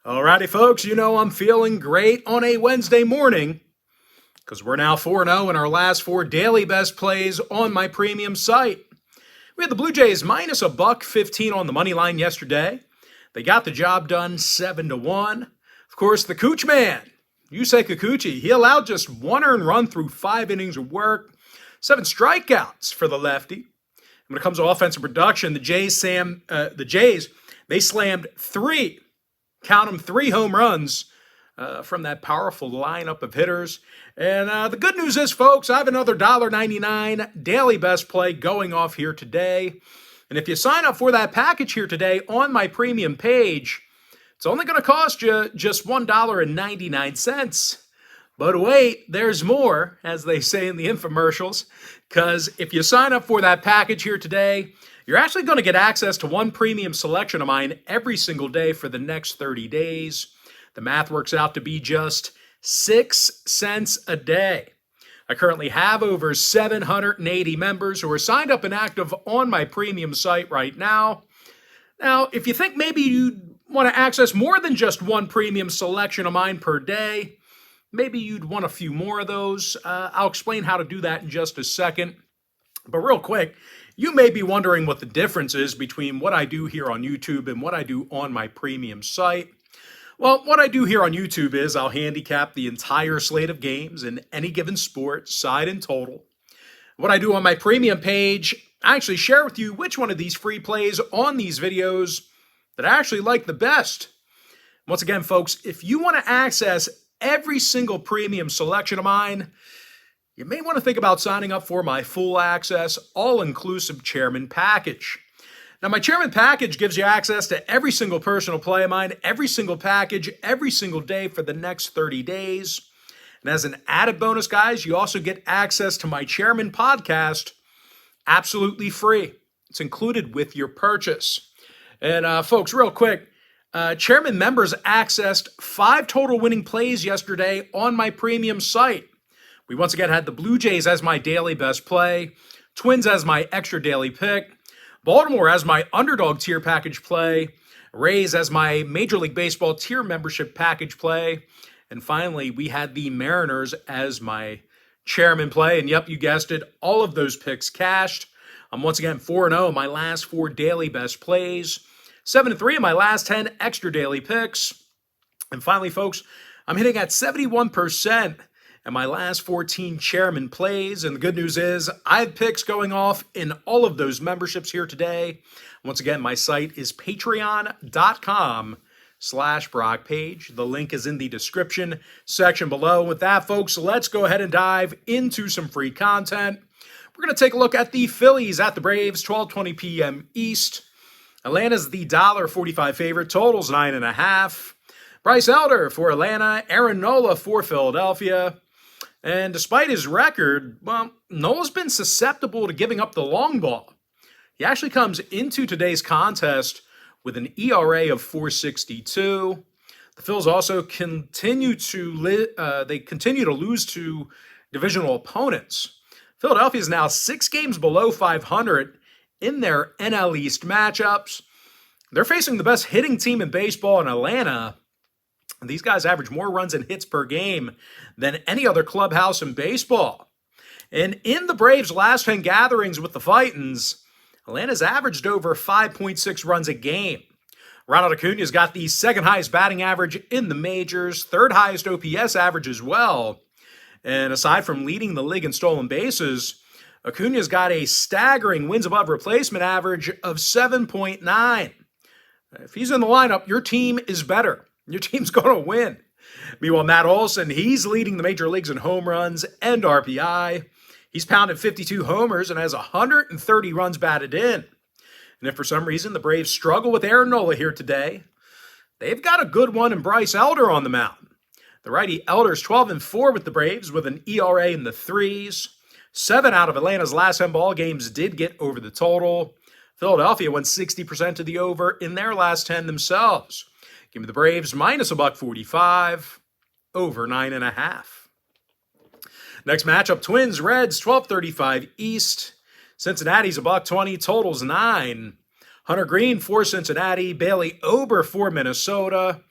Alrighty, folks, you know I'm feeling great on a Wednesday morning because we're now 4-0 in our last four daily best plays on my premium site. We had the Blue Jays minus $1.15 on the money line yesterday. They got the job done 7-1. Of course, the Cooch man, Yusei Kikuchi, he allowed just one earned run through 5 innings of work, 7 strikeouts for the lefty. When it comes to offensive production, the Jays, they slammed three home runs from that powerful lineup of hitters. And the good news is, folks, I have another $1.99 daily best play going off here today. And if you sign up for that package here today on my premium page, it's only going to cost you just $1.99. But wait, there's more, as they say in the infomercials, because if you sign up for that package here today, you're actually going to get access to one premium selection of mine every single day for the next 30 days. The math works out to be just 6 cents a day. I currently have over 780 members who are signed up and active on my premium site right now. Now, if you think maybe you'd want to access more than just one premium selection of mine per day, maybe you'd want a few more of those. I'll explain how to do that in just a second. But real quick, you may be wondering what the difference is between what I do here on YouTube and what I do on my premium site. Well, what I do here on YouTube is I'll handicap the entire slate of games in any given sport, side and total. What I do on my premium page, I actually share with you which one of these free plays on these videos that I actually like the best. Once again, folks, if you want to access every single premium selection of mine, you may want to think about signing up for my full access, all-inclusive Chairman package. Now, my Chairman package gives you access to every single personal play of mine, every single package, every single day for the next 30 days. And as an added bonus, guys, you also get access to my Chairman podcast absolutely free. It's included with your purchase. And folks, real quick, Chairman members accessed 5 total winning plays yesterday on my premium site. We once again had the Blue Jays as my daily best play, Twins as my extra daily pick, Baltimore as my underdog tier package play, Rays as my Major League Baseball tier membership package play, and finally we had the Mariners as my Chairman play. And yep, you guessed it, all of those picks cashed. I'm once again 4-0 in my last 4 daily best plays, 7-3 in my last 10 extra daily picks. And finally, folks, I'm hitting at 71% in my last 14 Chairman plays. And the good news is I have picks going off in all of those memberships here today. Once again, my site is patreon.com/BrockPage. The link is in the description section below. With that, folks, let's go ahead and dive into some free content. We're going to take a look at the Phillies at the Braves, 12:20 p.m. East. Atlanta's the $1.45 favorite, totals 9.5. Bryce Elder for Atlanta, Aaron Nola for Philadelphia. And despite his record, well, Nola's been susceptible to giving up the long ball. He actually comes into today's contest with an ERA of 4.62. The Phils also continue to lose to divisional opponents. Philadelphia is now 6 games below 500 in their NL East matchups. They're facing the best hitting team in baseball in Atlanta. These guys average more runs and hits per game than any other clubhouse in baseball. And in the Braves' last 10 gatherings with the Fightins, Atlanta's averaged over 5.6 runs a game. Ronald Acuna's got the 2nd highest batting average in the majors, 3rd highest OPS average as well. And aside from leading the league in stolen bases, Acuna's got a staggering wins above replacement average of 7.9. If he's in the lineup, your team is better. Your team's going to win. Meanwhile, Matt Olson, he's leading the major leagues in home runs and RBI. He's pounded 52 homers and has 130 runs batted in. And if for some reason the Braves struggle with Aaron Nola here today, they've got a good one in Bryce Elder on the mound. The righty Elder's 12-4 with the Braves with an ERA in the 3s. 7 out of Atlanta's last 10 ball games did get over the total. Philadelphia went 60% to the over in their last 10 themselves. Give me the Braves minus $1.45, over 9.5. Next matchup, Twins, Reds, 12:35 East. Cincinnati's $1.20, totals 9. Hunter Green for Cincinnati, Bailey Ober for Minnesota.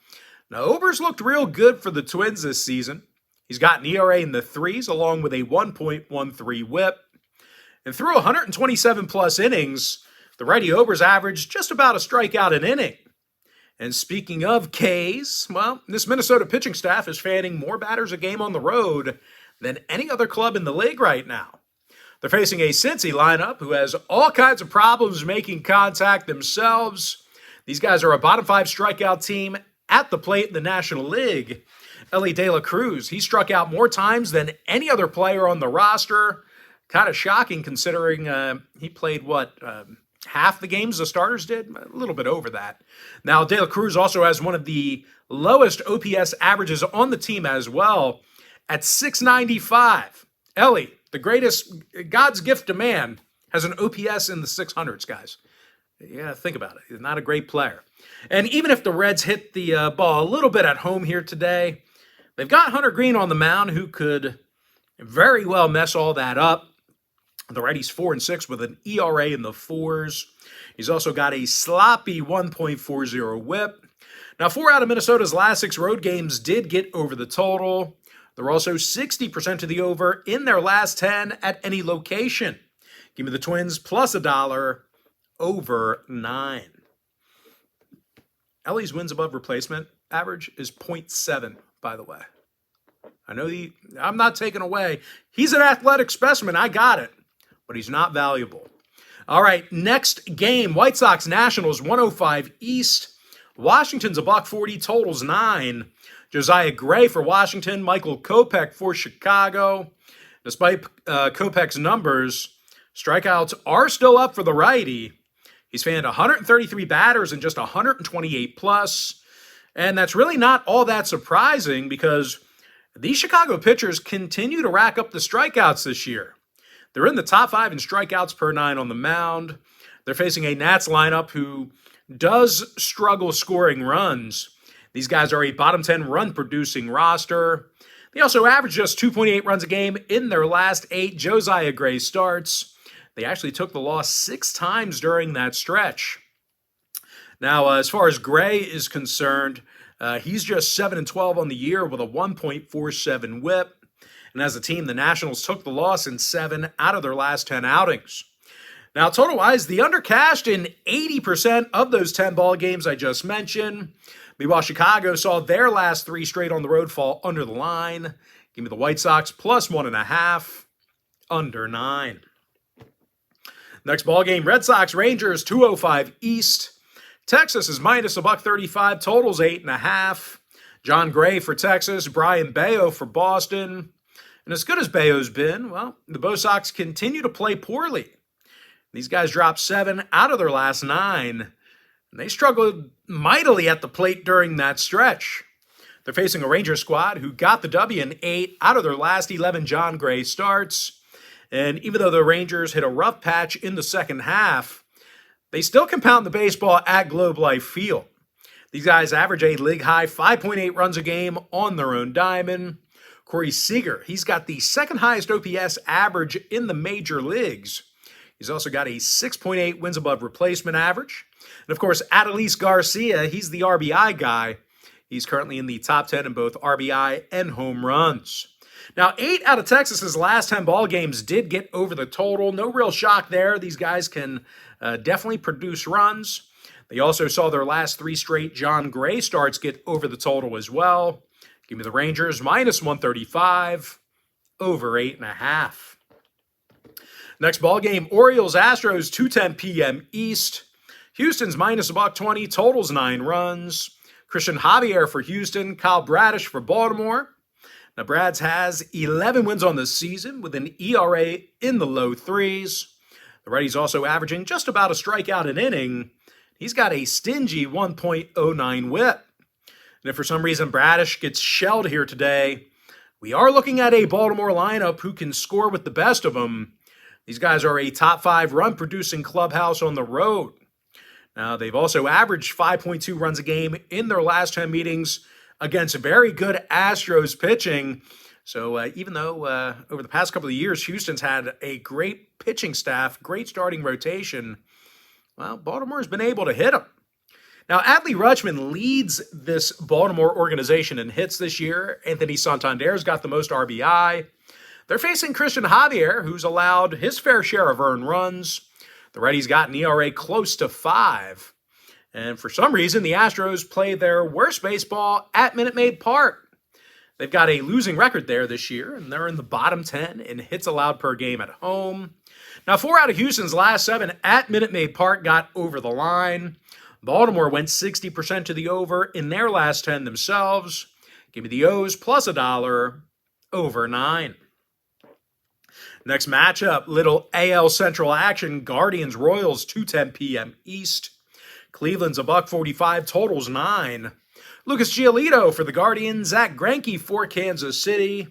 Now, Ober's looked real good for the Twins this season. He's got an ERA in the threes along with a 1.13 whip. And through 127 plus innings, the righty Ober's averaged just about a strikeout an inning. And speaking of Ks, well, this Minnesota pitching staff is fanning more batters a game on the road than any other club in the league right now. They're facing a Cincy lineup who has all kinds of problems making contact themselves. These guys are a bottom five strikeout team at the plate in the National League. Elly De La Cruz, he struck out more times than any other player on the roster. Kind of shocking considering he played, half the games the starters did? A little bit over that. Now, De La Cruz also has one of the lowest OPS averages on the team as well at 695. Elly, the greatest, God's gift to man, has an OPS in the 600s, guys. Yeah, think about it. He's not a great player. And even if the Reds hit the ball a little bit at home here today, they've got Hunter Green on the mound who could very well mess all that up. The righty's 4-6 with an ERA in the fours. He's also got a sloppy 1.40 whip. Now, 4 out of Minnesota's last 6 road games did get over the total. They're also 60% to the over in their last 10 at any location. Give me the Twins plus $1 over 9. Elly's wins above replacement average is 0.7, by the way. I know I'm not taking away. He's an athletic specimen. I got it. But he's not valuable. All right, next game, White Sox Nationals 105 East. Washington's $1.40, totals 9. Josiah Gray for Washington, Michael Kopech for Chicago. Despite Kopech's numbers, strikeouts are still up for the righty. He's fanned 133 batters and just 128 plus. And that's really not all that surprising because these Chicago pitchers continue to rack up the strikeouts this year. They're in the top 5 in strikeouts per 9 on the mound. They're facing a Nats lineup who does struggle scoring runs. These guys are a bottom 10 run-producing roster. They also average just 2.8 runs a game in their last 8 Josiah Gray starts. They actually took the loss 6 times during that stretch. Now, as far as Gray is concerned, he's just 7-12 on the year with a 1.47 whip. And as a team, the Nationals took the loss in 7 out of their last 10 outings. Now, total-wise, the under cashed in 80% of those 10 ball games I just mentioned. Meanwhile, Chicago saw their last 3 straight on the road fall under the line. Give me the White Sox plus 1.5, under 9. Next ball game, Red Sox Rangers 205 East. Texas is minus $1.35, totals 8.5. John Gray for Texas, Brian Bayo for Boston. And as good as Bayo's been, well, the Bo Sox continue to play poorly. These guys dropped 7 out of their last 9, and they struggled mightily at the plate during that stretch. They're facing a Rangers squad who got the W in 8 out of their last 11 John Gray starts. And even though the Rangers hit a rough patch in the second half, they still can pound the baseball at Globe Life Field. These guys average a league-high 5.8 runs a game on their own diamond. Corey Seager, he's got the second highest OPS average in the major leagues. He's also got a 6.8 wins above replacement average. And of course, Adolis Garcia, he's the RBI guy. He's currently in the top 10 in both RBI and home runs. Now, 8 out of Texas's last 10 ball games did get over the total. No real shock there. These guys can definitely produce runs. They also saw their last 3 straight John Gray starts get over the total as well. Give me the Rangers minus 135, over 8.5. Next ball game, Orioles Astros 2:10 p.m. East. Houston's minus $1.20, totals 9 runs. Christian Javier for Houston, Kyle Bradish for Baltimore. Now, Brads has 11 wins on the season with an ERA in the low 3s. The righty's also averaging just about a strikeout an inning. He's got a stingy 1.09 whip. And if for some reason Bradish gets shelled here today, we are looking at a Baltimore lineup who can score with the best of them. These guys are a top 5 run-producing clubhouse on the road. Now, they've also averaged 5.2 runs a game in their last 10 meetings against very good Astros pitching. So even though over the past couple of years, Houston's had a great pitching staff, great starting rotation, well, Baltimore's been able to hit them. Now, Adley Rutschman leads this Baltimore organization in hits this year. Anthony Santander's got the most RBI. They're facing Christian Javier, who's allowed his fair share of earned runs. The righty's got an ERA close to 5. And for some reason, the Astros play their worst baseball at Minute Maid Park. They've got a losing record there this year, and they're in the bottom 10 in hits allowed per game at home. Now, 4 out of Houston's last 7 at Minute Maid Park got over the line. Baltimore went 60% to the over in their last 10 themselves. Give me the O's plus $1 over 9. Next matchup, little AL Central action. Guardians Royals 2:10 p.m. East. Cleveland's $1.45, totals 9. Lucas Giolito for the Guardians, Zach Greinke for Kansas City.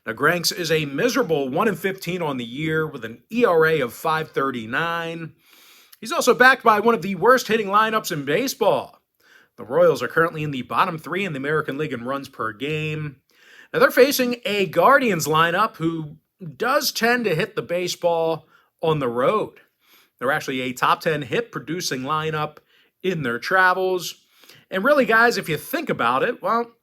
Now, Greinke is a miserable 1-15 on the year with an ERA of 5.39. He's also backed by one of the worst hitting lineups in baseball. The Royals are currently in the bottom 3 in the American League in runs per game. Now, they're facing a Guardians lineup who does tend to hit the baseball on the road. They're actually a top 10 hit producing lineup in their travels. And really, guys, if you think about it, well,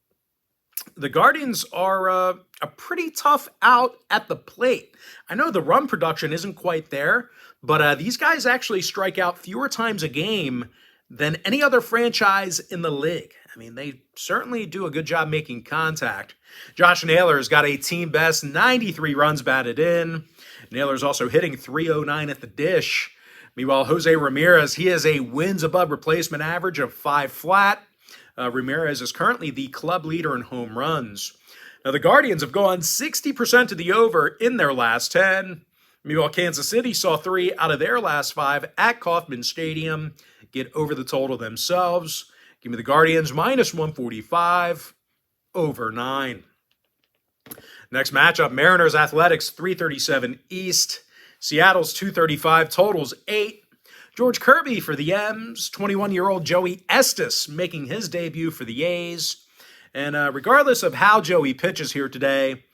the Guardians are a pretty tough out at the plate. I know the run production isn't quite there, but these guys actually strike out fewer times a game than any other franchise in the league. I mean, they certainly do a good job making contact. Josh Naylor's got a team best 93 runs batted in. Naylor's also hitting .309 at the dish. Meanwhile, Jose Ramirez, he has a wins above replacement average of 5 flat. Ramirez is currently the club leader in home runs. Now, the Guardians have gone 60% to the over in their last 10. Meanwhile, Kansas City saw 3 out of their last 5 at Kauffman Stadium get over the total themselves. Give me the Guardians minus 145, over 9. Next matchup, Mariners Athletics 337 East. Seattle's 235, totals 8. George Kirby for the M's. 21-year-old Joey Estes making his debut for the A's. And regardless of how Joey pitches here today,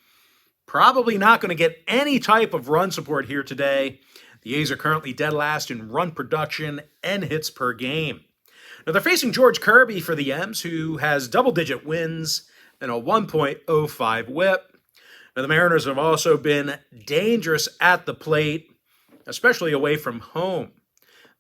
probably not going to get any type of run support here today. The A's are currently dead last in run production and hits per game. Now, they're facing George Kirby for the M's, who has double-digit wins and a 1.05 whip. Now, the Mariners have also been dangerous at the plate, especially away from home.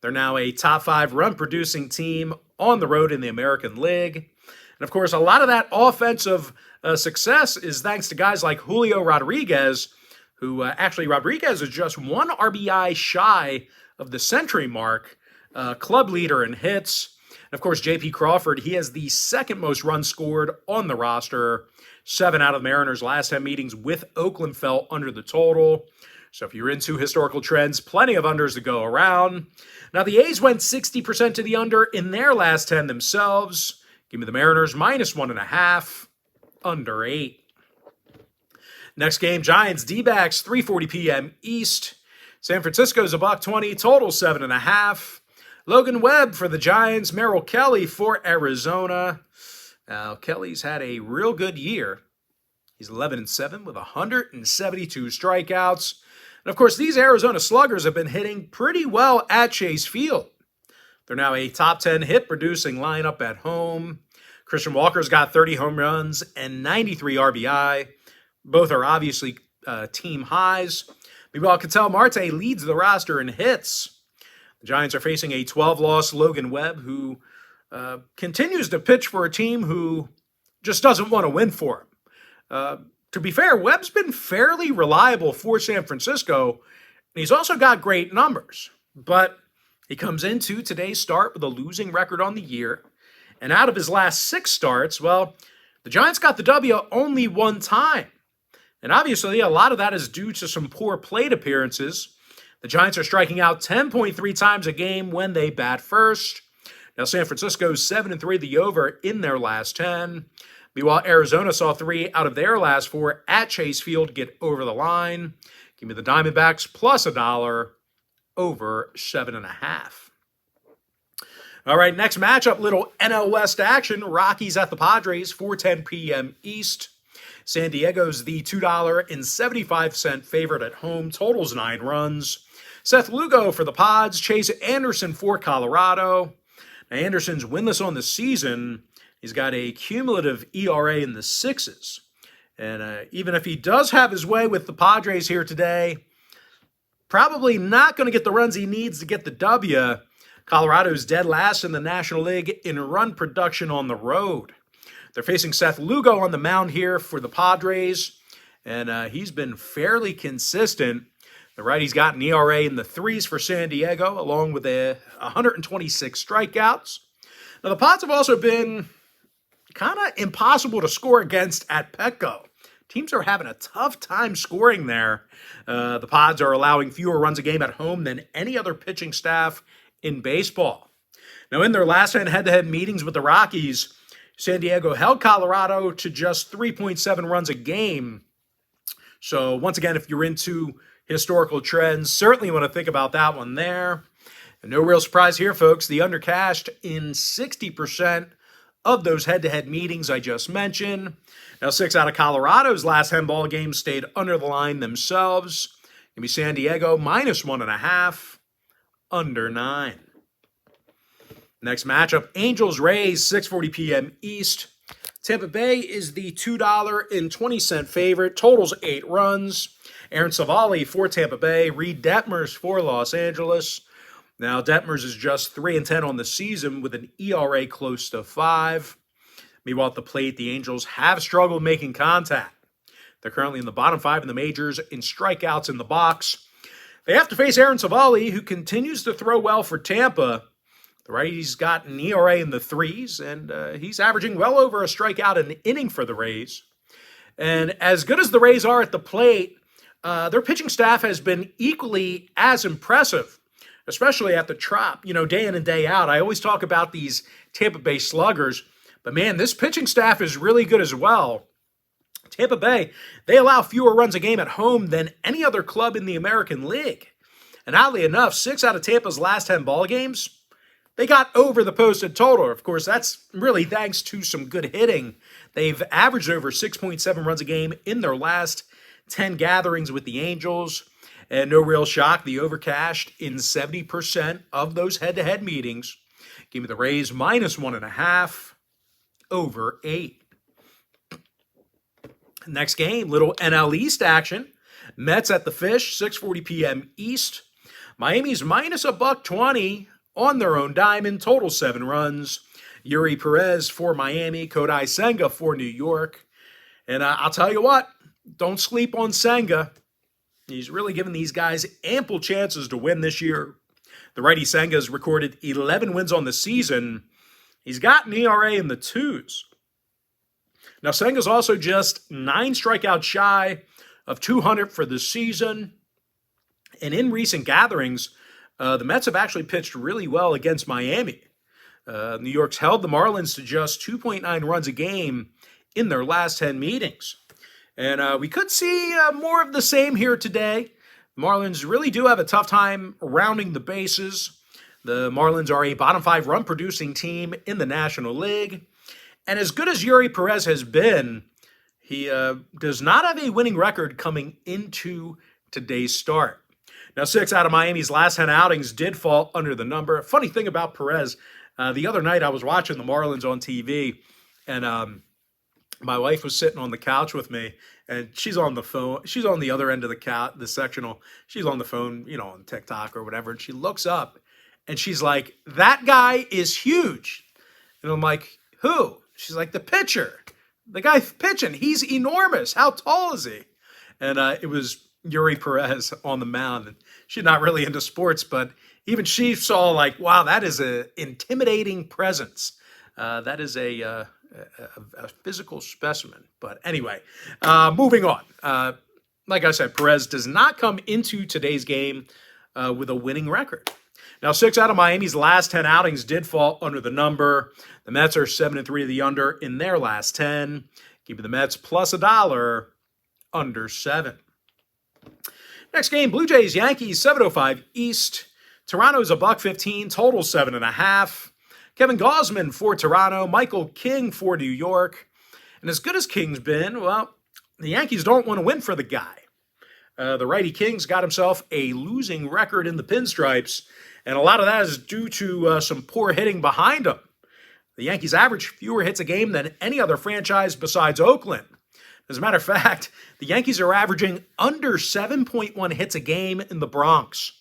They're now a top 5 run-producing team on the road in the American League. And, of course, a lot of that offensive success is thanks to guys like Julio Rodriguez, who actually Rodriguez is just 1 RBI shy of the century mark, club leader in hits. And, of course, J.P. Crawford, he has the second most runs scored on the roster. 7 out of the Mariners' last 10 meetings with Oakland fell under the total. So if you're into historical trends, plenty of unders to go around. Now, the A's went 60% to the under in their last 10 themselves. Give me the Mariners minus 1.5, under 8. Next game, Giants D-backs 3:40 p.m. East. San Francisco's $1.20, total 7.5. Logan Webb for the Giants, Merrill Kelly for Arizona. Now, Kelly's had a real good year. He's 11-7 with 172 strikeouts. And, of course, these Arizona sluggers have been hitting pretty well at Chase Field. They're now a top 10 hit-producing lineup at home. Christian Walker's got 30 home runs and 93 RBI. Both are obviously team highs. Meanwhile, Ketel Marte leads the roster in hits. The Giants are facing a 12-loss Logan Webb, who continues to pitch for a team who just doesn't want to win for him. To be fair, Webb's been fairly reliable for San Francisco, and he's also got great numbers. But he comes into today's start with a losing record on the year, and out of his last 6 starts, well, the Giants got the W only 1 time. And obviously, a lot of that is due to some poor plate appearances. The Giants are striking out 10.3 times a game when they bat first. Now, San Francisco's 7-3 the over in their last 10. Meanwhile, Arizona saw 3 out of their last 4 at Chase Field get over the line. Give me the Diamondbacks plus $1, over 7.5. All right, next matchup, little NL West action. Rockies at the Padres, 4:10 p.m. East. San Diego's the $2.75 favorite at home, totals 9 runs. Seth Lugo for the Pods, Chase Anderson for Colorado. Anderson's winless on the season. He's got a cumulative ERA in the sixes. And even if he does have his way with the Padres here today, probably not going to get the runs he needs to get the W. Colorado's dead last in the National League in run production on the road. They're facing Seth Lugo on the mound here for the Padres, and he's been fairly consistent. The righty's got an ERA in the threes for San Diego, along with 126 strikeouts. Now, the Pods have also been kind of impossible to score against at Petco. Teams are having a tough time scoring there. The Pods are allowing fewer runs a game at home than any other pitching staff in baseball. Now, in their last head-to-head meetings with the Rockies, San Diego held Colorado to just 3.7 runs a game. So, once again, if you're into historical trends, certainly want to think about that one there. And no real surprise here, folks. The under cashed in 60% of those head-to-head meetings I just mentioned. Now, 6 out of Colorado's last 10 ball games stayed under the line themselves. Give me San Diego minus 1.5, under 9. Next matchup, Angels-Rays, 6:40 p.m. East. Tampa Bay is the $2.20 favorite. Totals 8 runs. Aaron Savali for Tampa Bay. Reed Detmers for Los Angeles. Now, Detmers is just 3-10 on the season with an ERA close to 5. Meanwhile, at the plate, the Angels have struggled making contact. They're currently in the bottom 5 in the majors in strikeouts in the box. They have to face Aaron Savali, who continues to throw well for Tampa. The righty's got an ERA in the threes, and he's averaging well over a strikeout an inning for the Rays. And as good as the Rays are at the plate, their pitching staff has been equally as impressive, especially at the Trop, day in and day out. I always talk about these Tampa Bay sluggers, but man, this pitching staff is really good as well. Tampa Bay, they allow fewer runs a game at home than any other club in the American League. And oddly enough, 6 out of Tampa's last 10 ball games, they got over the posted total. Of course, that's really thanks to some good hitting. They've averaged over 6.7 runs a game in their last 10 gatherings with the Angels. And no real shock, the overcashed in 70% of those head-to-head meetings. Give me the Rays minus 1.5, over 8. Next game, little NL East action. Mets at the Fish, 6:40 p.m. East. Miami's minus $1.20 on their own diamond, total 7 runs. Yuri Perez for Miami, Kodai Senga for New York. And I'll tell you what, don't sleep on Senga. He's really given these guys ample chances to win this year. The righty Senga has recorded 11 wins on the season. He's got an ERA in the 2s. Now, Senga's also just 9 strikeouts shy of 200 for the season. And in recent gatherings, the Mets have actually pitched really well against Miami. New York's held the Marlins to just 2.9 runs a game in their last 10 meetings. And we could see more of the same here today. The Marlins really do have a tough time rounding the bases. The Marlins are a bottom 5 run-producing team in the National League. And as good as Yuri Perez has been, he does not have a winning record coming into today's start. Now, 6 out of Miami's last 10 outings did fall under the number. Funny thing about Perez, the other night I was watching the Marlins on TV, and my wife was sitting on the couch with me, and she's on the phone. She's on the other end of the couch, the sectional. She's on the phone, on TikTok or whatever, and she looks up, and she's like, "That guy is huge." And I'm like, "Who?" She's like, "The pitcher. The guy pitching. He's enormous. How tall is he?" And it was Yuri Perez on the mound. And she's not really into sports, but even she saw wow, that is an intimidating presence. That is a physical specimen. But anyway, moving on. Like I said, Perez does not come into today's game with a winning record. Now, 6 out of Miami's last 10 outings did fall under the number. The Mets are 7-3 to the under in their last 10. Give me the Mets plus $1, under 7. Next game, Blue Jays, Yankees, 7:05 East. Toronto's $1.15, total 7.5. Kevin Gausman for Toronto, Michael King for New York. And as good as King's been, well, the Yankees don't want to win for the guy. The righty King's got himself a losing record in the pinstripes, And a lot of that is due to some poor hitting behind them. The Yankees average fewer hits a game than any other franchise besides Oakland. As a matter of fact, the Yankees are averaging under 7.1 hits a game in the Bronx.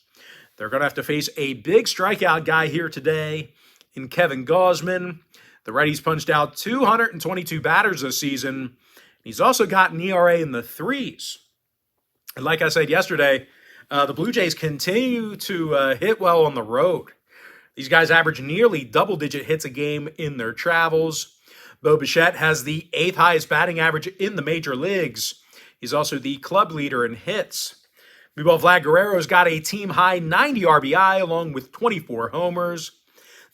They're going to have to face a big strikeout guy here today in Kevin Gausman. The righties punched out 222 batters this season. He's also got an ERA in the threes. And like I said yesterday, the Blue Jays continue to hit well on the road. These guys average nearly double-digit hits a game in their travels. Bo Bichette has the 8th highest batting average in the major leagues. He's also the club leader in hits. Meanwhile, Vlad Guerrero's got a team-high 90 RBI along with 24 homers.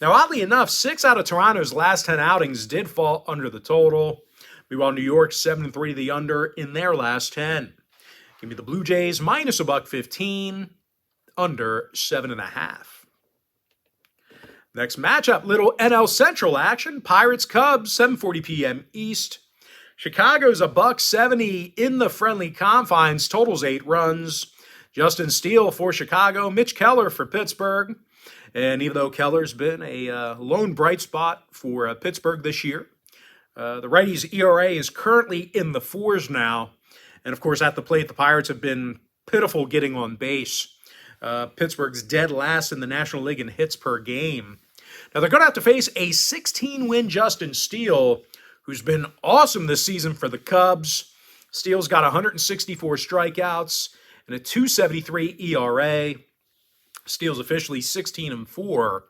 Now, oddly enough, 6 out of Toronto's last 10 outings did fall under the total. Meanwhile, New York 7-3 the under in their last 10. Give me the Blue Jays minus $1.15, under 7.5. Next matchup, little NL Central action. Pirates-Cubs, 7:40 p.m. East. Chicago's $1.70 in the friendly confines, totals 8 runs. Justin Steele for Chicago, Mitch Keller for Pittsburgh. And even though Keller's been a lone bright spot for Pittsburgh this year, the righty's ERA is currently in the 4s now. And of course, at the plate, the Pirates have been pitiful getting on base. Pittsburgh's dead last in the National League in hits per game. Now, they're going to have to face a 16-win Justin Steele, who's been awesome this season for the Cubs. Steele's got 164 strikeouts and a 2.73 ERA. Steele's officially 16-4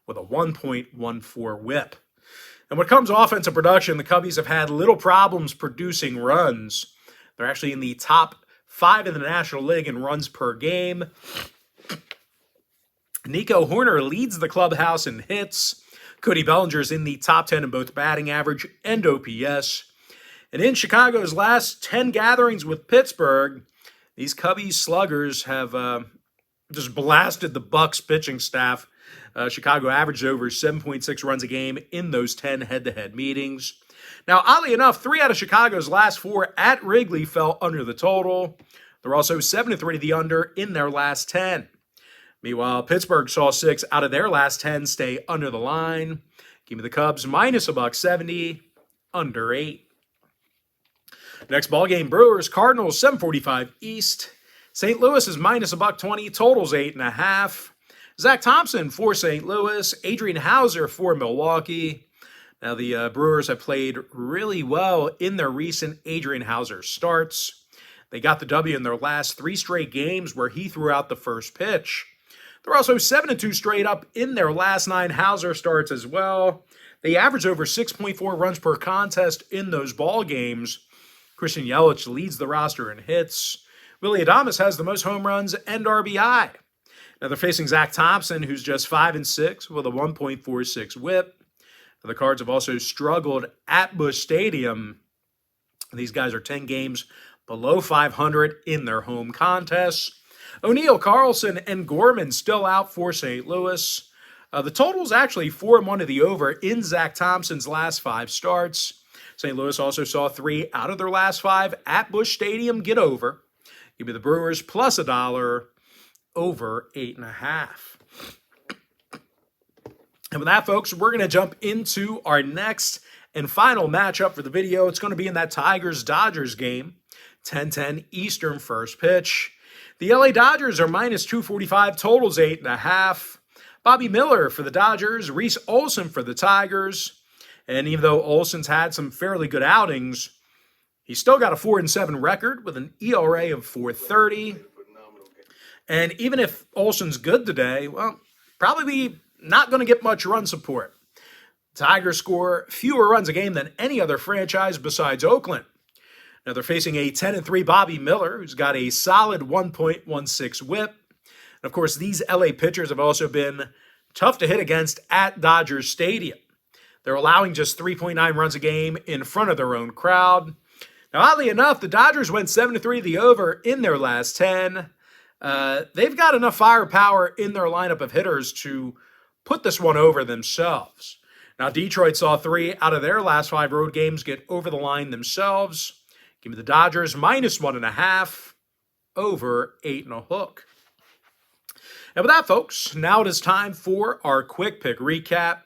with a 1.14 whip. And when it comes to offensive production, the Cubbies have had little problems producing runs. They're actually in the top 5 in the National League in runs per game. Nico Horner leads the clubhouse in hits. Cody Bellinger's in the top 10 in both batting average and OPS. And in Chicago's last 10 gatherings with Pittsburgh, these Cubbies sluggers have just blasted the Bucks pitching staff. Chicago averaged over 7.6 runs a game in those 10 head-to-head meetings. Now, oddly enough, 3 out of Chicago's last 4 at Wrigley fell under the total. They're also 7-3 the under in their last 10. Meanwhile, Pittsburgh saw 6 out of their last 10 stay under the line. Give me the Cubs minus $1.70, under 8. Next ballgame, Brewers, Cardinals, 7:45 East. St. Louis is minus $1.20, totals 8.5. Zach Thompson for St. Louis, Adrian Hauser for Milwaukee. Now, the Brewers have played really well in their recent Adrian Hauser starts. They got the W in their last 3 straight games where he threw out the first pitch. They're also 7-2 straight up in their last 9 Hauser starts as well. They average over 6.4 runs per contest in those ball games. Christian Yelich leads the roster in hits. Willy Adames has the most home runs and RBI. Now they're facing Zach Thompson, who's just 5-6 with a 1.46 whip. Now, the Cards have also struggled at Busch Stadium. These guys are 10 games below 500 in their home contests. O'Neill, Carlson, and Gorman still out for St. Louis. The total's actually 4-1 to the over in Zach Thompson's last 5 starts. St. Louis also saw 3 out of their last 5 at Busch Stadium get over. Give me the Brewers plus $1, over 8.5. And with that, folks, we're going to jump into our next and final matchup for the video. It's going to be in that Tigers-Dodgers game, 10:10 Eastern first pitch. The LA Dodgers are minus 245, totals 8.5. Bobby Miller for the Dodgers, Reese Olson for the Tigers. And even though Olson's had some fairly good outings, he's still got a 4-7 record with an ERA of 4.30. And even if Olson's good today, well, probably not going to get much run support. Tigers score fewer runs a game than any other franchise besides Oakland. Now they're facing a 10-3 Bobby Miller, who's got a solid 1.16 whip. And of course, these LA pitchers have also been tough to hit against at Dodgers Stadium. They're allowing just 3.9 runs a game in front of their own crowd. Now, oddly enough, the Dodgers went 7-3 the over in their last 10. They've got enough firepower in their lineup of hitters to put this one over themselves. Now, Detroit saw 3 out of their last 5 road games get over the line themselves. Give me the Dodgers minus 1.5, over 8.5. And with that, folks, now it is time for our quick pick recap.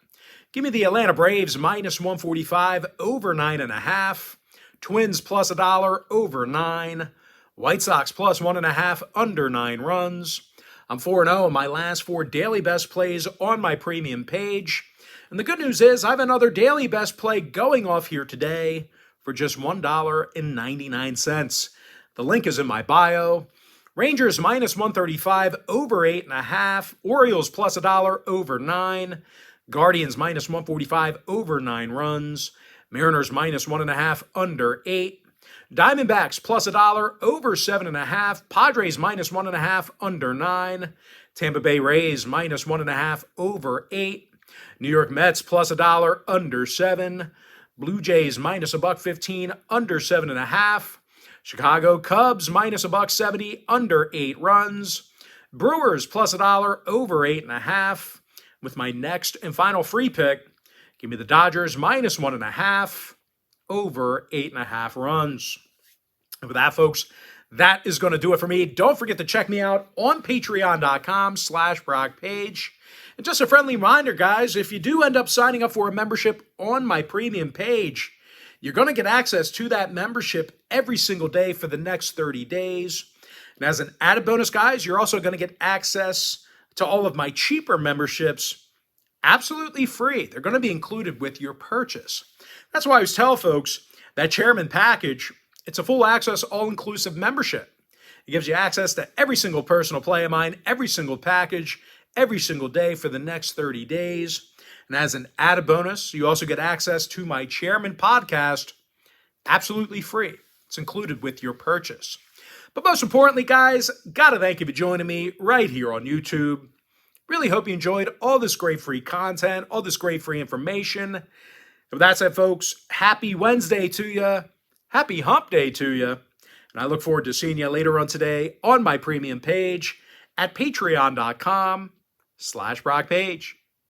Give me the Atlanta Braves minus 145 over 9.5. Twins plus $1 over 9. White Sox plus 1.5 under 9 runs. I'm 4-0 in my last 4 daily best plays on my premium page. And the good news is I have another daily best play going off here today for just $1.99. The link is in my bio. Rangers minus 135 over 8.5. Orioles plus $1 over 9. Guardians minus 145 over 9 runs. Mariners minus 1.5 under 8. Diamondbacks plus $1 over 7.5. Padres minus 1.5 under 9. Tampa Bay Rays minus 1.5 over 8. New York Mets plus $1 under 7. Blue Jays minus $1.15 under 7.5. Chicago Cubs minus $1.70 under 8 runs. Brewers plus $1 over 8.5. With my next and final free pick, give me the Dodgers minus 1.5 over 8.5 runs. And with that, folks, that is going to do it for me. Don't forget to check me out on patreon.com/BrockPage. And just a friendly reminder, guys, if you do end up signing up for a membership on my premium page, you're going to get access to that membership every single day for the next 30 days. And as an added bonus, guys, you're also going to get access to all of my cheaper memberships absolutely free. They're going to be included with your purchase. That's why I always tell folks that Chairman package, it's a full access, all-inclusive membership. It gives you access to every single personal play of mine, every single package, every single day for the next 30 days. And as an added bonus, you also get access to my Chairman podcast absolutely free. It's included with your purchase. But most importantly, guys, gotta thank you for joining me right here on YouTube. Really hope you enjoyed all this great free content, all this great free information. And with that said, folks, happy Wednesday to you. Happy hump day to you. And I look forward to seeing you later on today on my premium page at patreon.com/BrockPage.